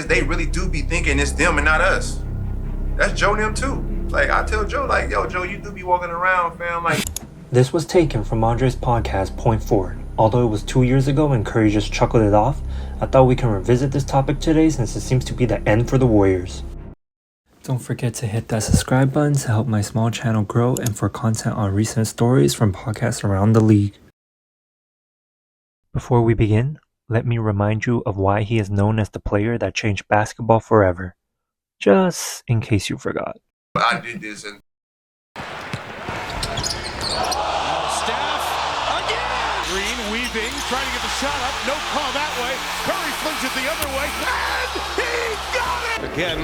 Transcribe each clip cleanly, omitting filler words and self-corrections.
They really do be thinking it's them and not us. That's Joe and them too. Like, I tell Joe, like, yo, Joe, you do be walking around, fam. Like, this was taken from Andre's podcast, Point Forward. Although it was 2 years ago and Curry just chuckled it off, I thought we can revisit this topic today since it seems to be the end for the Warriors. Don't forget to hit that subscribe button to help my small channel grow and for content on recent stories from podcasts around the league. Before we begin, let me remind you of why he is known as the player that changed basketball forever. Just in case you forgot. I did this and Steph again! Green weaving, trying to get the shot up. No call that way. Curry flings it the other way. And he got it! Again,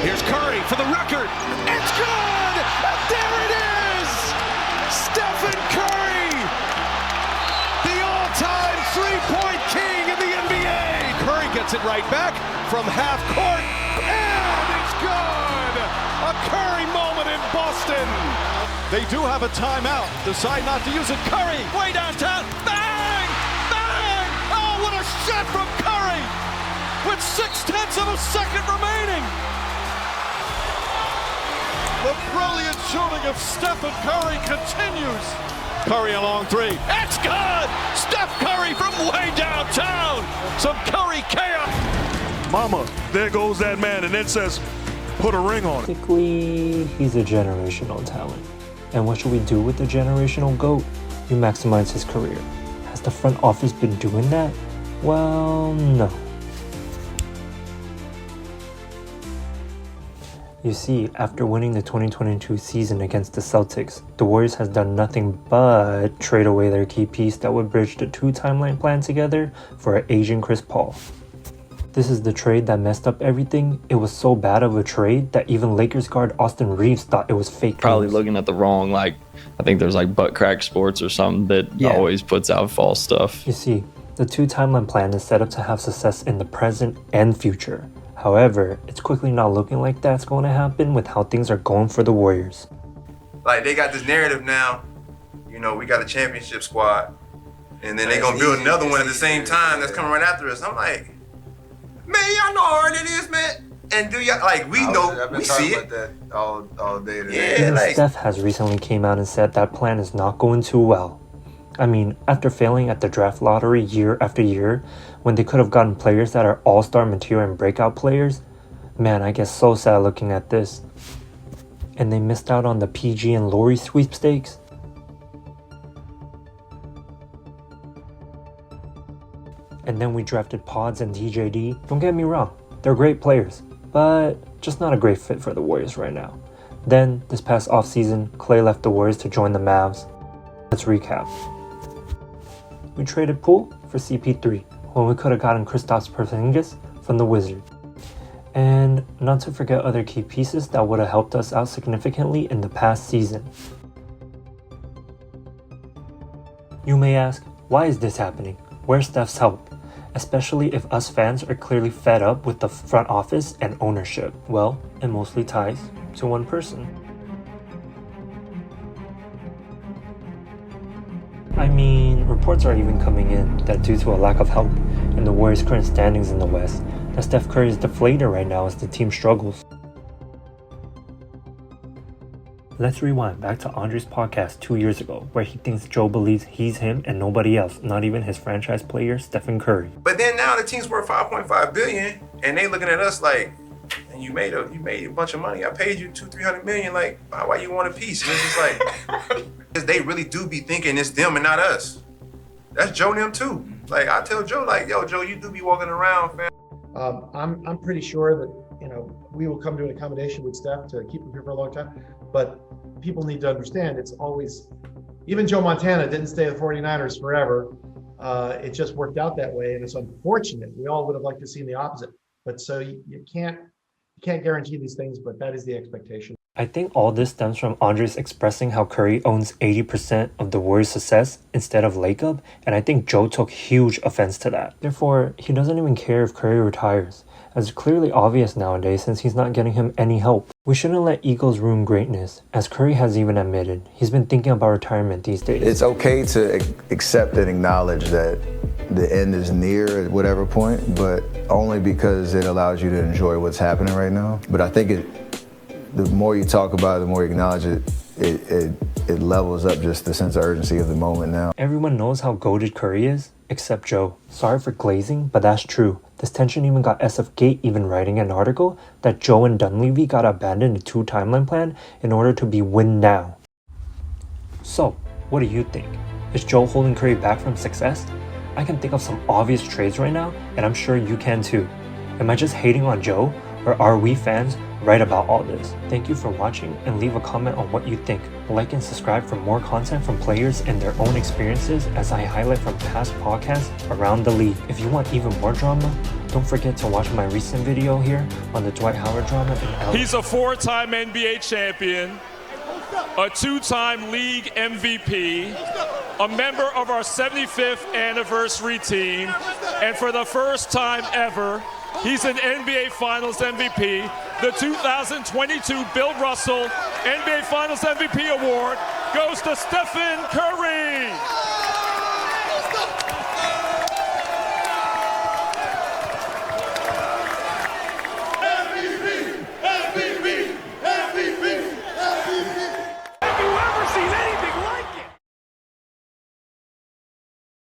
here's Curry for the record. It's good! And there it is! Stephen Curry! The all-time three-point king in the NBA! Curry gets it right back from half court. And it's good! A Curry moment in Boston! They do have a timeout. Decide not to use it. Curry, way downtown. Bang! Bang! Oh, what a shot from Curry! With 0.6 of a second remaining. The brilliant shooting of Stephen Curry continues. Curry a long three. It's good! Steph Curry from way downtown. Some Curry chaos. Mama, there goes that man, and then says, put a ring on it. Basically, he's a generational talent. And what should we do with the generational GOAT? You maximize his career. Has the front office been doing that? Well, no. You see, after winning the 2022 season against the Celtics, the Warriors has done nothing but trade away their key piece that would bridge the two timeline plan together for an Asian Chris Paul. This is the trade that messed up everything. It was so bad of a trade that even Lakers guard Austin Reaves thought it was fake Probably news. looking at the wrong, I think there's Butt Crack Sports or something that always puts out false stuff. You see, the two timeline plan is set up to have success in the present and future. However, it's quickly not looking like that's going to happen with how things are going for the Warriors. like they got this narrative now, you know, we got a championship squad, and then they gonna build another one at the same time that's coming right after us. I'm like, man, y'all know how hard it is, man. And do y'all, like, we know, we see it. I've been talking about that all day today. Yeah, like, Steph has recently came out and said that plan is not going too well. I mean, after failing at the draft lottery year after year, when they could have gotten players that are all-star material and breakout players, man, I get so sad looking at this. And they missed out on the PG and Lauri Sweepstakes. And then we drafted Podz and TJD. Don't get me wrong, they're great players, but just not a great fit for the Warriors right now. Then, this past offseason, Klay left the Warriors to join the Mavs. Let's recap. We traded Poole for CP3 when we could have gotten Kristaps Porzingis from the Wizards. And not to forget other key pieces that would have helped us out significantly in the past season. You may ask, why is this happening? Where's Steph's help? Especially if us fans are clearly fed up with the front office and ownership. Well, it mostly ties to one person. I mean, reports are even coming in that due to a lack of help in the Warriors' current standings in the West, that Steph Curry is deflated right now as the team struggles. Let's rewind back to Andre's podcast 2 years ago, where he thinks Joe believes he's him and nobody else, not even his franchise player, Stephen Curry. but then now the team's worth $5.5 billion, and they looking at us like, and you made a bunch of money. I paid you $200-300 million. Like, why you want a piece? And it's just like, they really do be thinking it's them and not us. That's Joe and them too. Like, I tell Joe, like, yo, Joe, you do be walking around, fam. I'm pretty sure that, you know, we will come to an accommodation with Steph to keep him here for a long time. But people need to understand it's always, even Joe Montana didn't stay at the 49ers forever. It just worked out that way, and it's unfortunate. We all would have liked to see the opposite. But so you can't guarantee these things, but that is the expectation. I think all this stems from Andres expressing how Curry owns 80% of the Warriors' success instead of Lacob, and I think Joe took huge offense to that. Therefore, he doesn't even care if Curry retires, as clearly obvious nowadays since he's not getting him any help. We shouldn't let egos ruin greatness, as Curry has even admitted. He's been thinking about retirement these days. It's okay to accept and acknowledge that the end is near at whatever point, but only because it allows you to enjoy what's happening right now. But I think the more you talk about it, the more you acknowledge it, it levels up just the sense of urgency of the moment now. Everyone knows how goated Curry is, except Joe. Sorry for glazing, but that's true. This tension even got SFGate even writing an article that Joe and Dunleavy got abandoned a 2 timeline plan in order to be win now. So, what do you think? Is Joe holding Curry back from success? I can think of some obvious trades right now, and I'm sure you can too. Am I just hating on Joe, or are we fans right about all this? Thank you for watching, and leave a comment on what you think. Like and subscribe for more content from players and their own experiences as I highlight from past podcasts around the league. If you want even more drama, don't forget to watch my recent video here on the Dwight Howard drama in LA. He's a 4-time NBA champion, a 2-time league MVP, a member of our 75th anniversary team, and for the first time ever, he's an NBA Finals MVP. The 2022 Bill Russell NBA Finals MVP award goes to Stephen Curry.